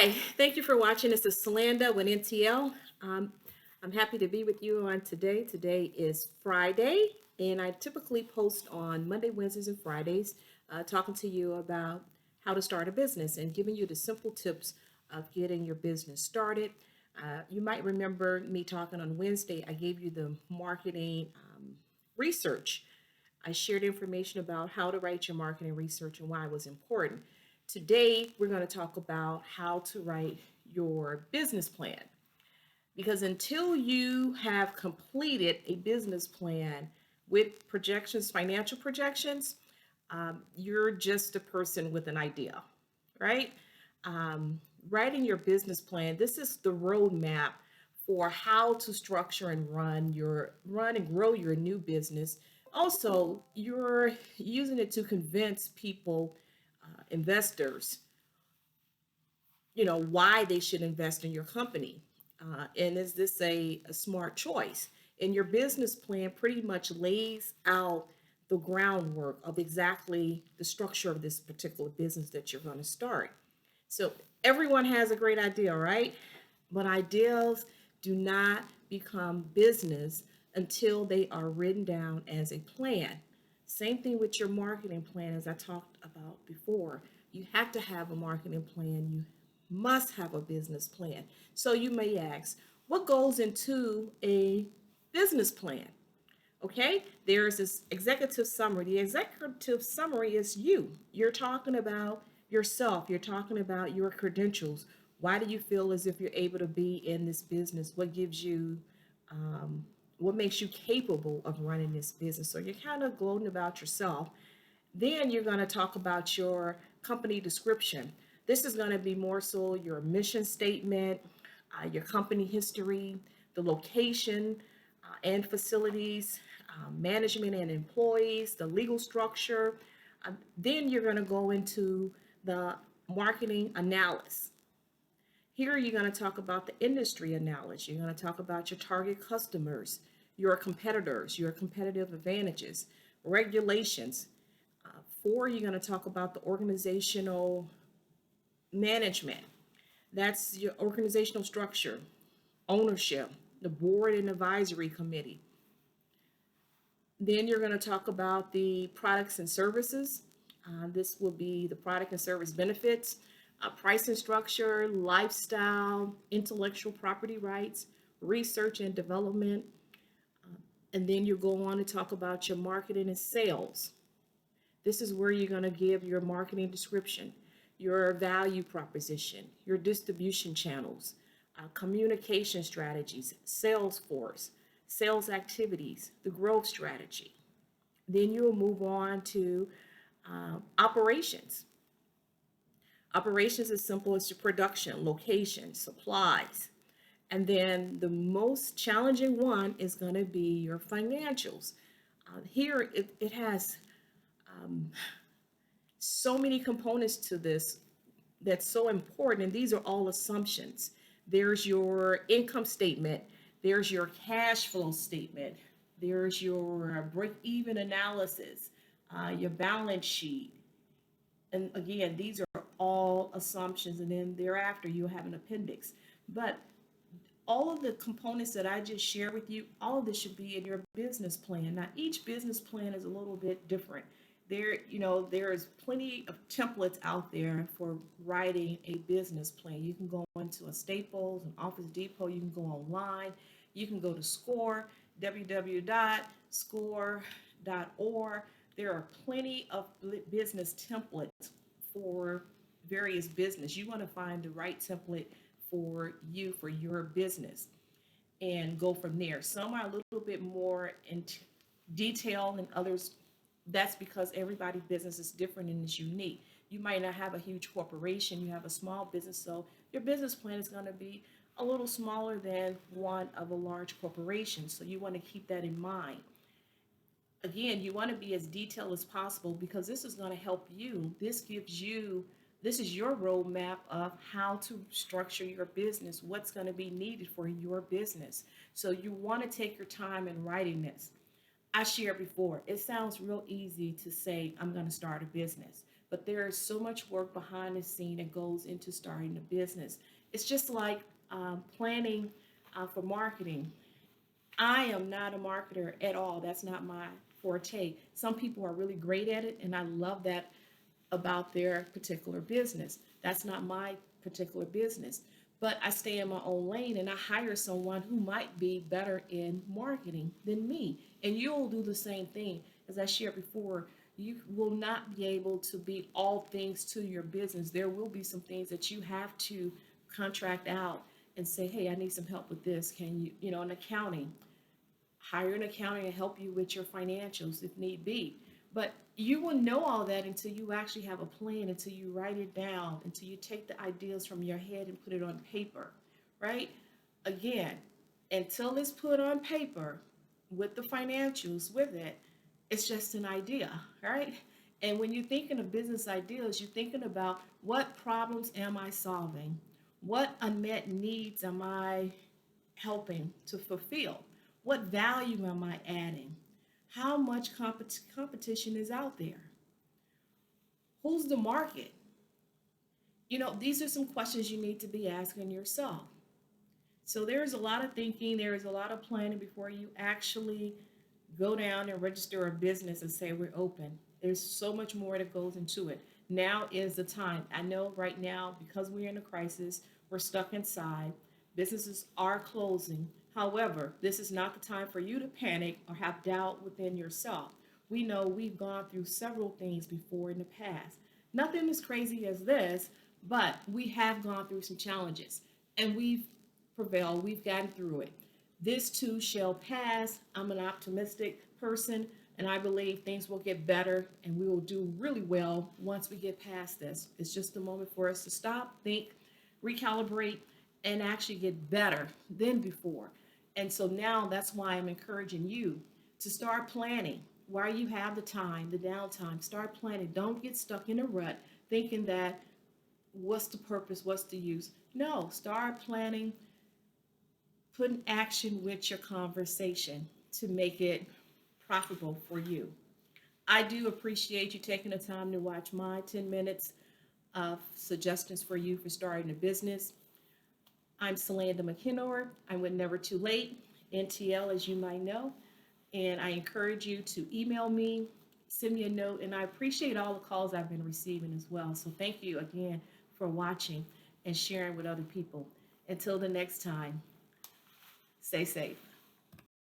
Hi, thank you for watching. This is Sylanda with NTL. I'm happy to be with you on today. Today is Friday, and I typically post on Monday, Wednesdays, and Fridays, talking to you about how to start a business and giving you the simple tips of getting your business started. You might remember me talking on Wednesday. I gave you the marketing research. I shared information about how to write your marketing research and why it was important. Today, we're going to talk about how to write your business plan. Because until you have completed a business plan with projections, financial projections, you're just a person with an idea, right? Um, Writing your business plan, this is the roadmap for how to structure and run and grow your new business. Also, you're using it to convince people, investors, why they should invest in your company. And is this a smart choice? And your business plan pretty much lays out the groundwork of exactly the structure of this particular business that you're going to start. So everyone has a great idea, right? But ideas do not become business until they are written down as a plan. Same thing with your marketing plan, as I talked about before. You have to have a marketing plan. You must have a business plan. So you may ask, what goes into a business plan? Okay, there's this executive summary. The executive summary is you. You're talking about yourself, you're talking about your credentials. Why do you feel as if you're able to be in this business? What gives you, what makes you capable of running this business? So you're kind of gloating about yourself. Then you're going to talk about your company description. This is going to be more so your mission statement, your company history, the location and facilities, management and employees, the legal structure. Then you're going to go into the marketing analysis. Here you're going to talk about the industry analysis. You're going to talk about your target customers, your competitors, your competitive advantages, regulations. Four, you're going to talk about the organizational management. That's your organizational structure, ownership, the board and advisory committee. Then you're going to talk about the products and services. This will be the product and service benefits, pricing structure, lifestyle, intellectual property rights, research and development. And then you go on to talk about your marketing and sales. This is where you're going to give your marketing description, your value proposition, your distribution channels, communication strategies, sales force, sales activities, the growth strategy. Then you'll move on to operations. Operations is simple as your production, location, supplies. And then the most challenging one is going to be your financials. Here it has so many components to this that's so important, and these are all assumptions. There's your income statement, there's your cash flow statement, there's your break even analysis, your balance sheet. And again, these are all assumptions, and then thereafter you'll have an appendix. But all of the components that I just shared with you, all of this should be in your business plan. Now, each business plan is a little bit different. There is plenty of templates out there for writing a business plan. You can go into a Staples, an Office Depot, you can go online, you can go to SCORE, www.score.org. There are plenty of business templates for various business. You want to find the right template for you, for your business, and go from there. Some are a little bit more in detail than others. That's because everybody's business is different and is unique. You might not have a huge corporation, you have a small business, so your business plan is going to be a little smaller than one of a large corporation. So you want to keep that in mind. Again, you want to be as detailed as possible because this is going to help you. This is your roadmap of how to structure your business, what's going to be needed for your business. So you want to take your time in writing this. I shared before, it sounds real easy to say, I'm going to start a business. but there is so much work behind the scene that goes into starting a business. It's just like planning for marketing. I am not a marketer at all. That's not my forte. Some people are really great at it, and I love that about their particular business. That's not my particular business. But I stay in my own lane and I hire someone who might be better in marketing than me. And you'll do the same thing. As I shared before, you will not be able to be all things to your business. There will be some things that you have to contract out and say, hey, I need some help with this. Can you, an accounting, hire an accountant to help you with your financials if need be. But you will know all that until you actually have a plan, until you write it down, until you take the ideas from your head and put it on paper, right? Again, until it's put on paper with the financials with it, it's just an idea, right? And when you're thinking of business ideas, you're thinking about what problems am I solving? What unmet needs am I helping to fulfill? What value am I adding? How much competition is out there? Who's the market? These are some questions you need to be asking yourself. So there's a lot of thinking, there is a lot of planning before you actually go down and register a business and say we're open. There's so much more that goes into it. Now is the time. I know right now, because we're in a crisis, we're stuck inside, businesses are closing. However, this is not the time for you to panic or have doubt within yourself. We know we've gone through several things before in the past. Nothing as crazy as this, but we have gone through some challenges and we've prevailed, we've gotten through it. This too shall pass. I'm an optimistic person, and I believe things will get better and we will do really well once we get past this. It's just a moment for us to stop, think, recalibrate, and actually get better than before. And so now that's why I'm encouraging you to start planning while you have the time, the downtime. Start planning. Don't get stuck in a rut thinking that what's the purpose, what's the use. No, start planning, put in action with your conversation to make it profitable for you. I do appreciate you taking the time to watch my 10 minutes of suggestions for you for starting a business. I'm Sylanda McKinnor. I'm with Never Too Late, NTL, as you might know. And I encourage you to email me, send me a note, and I appreciate all the calls I've been receiving as well. So thank you again for watching and sharing with other people. Until the next time, stay safe.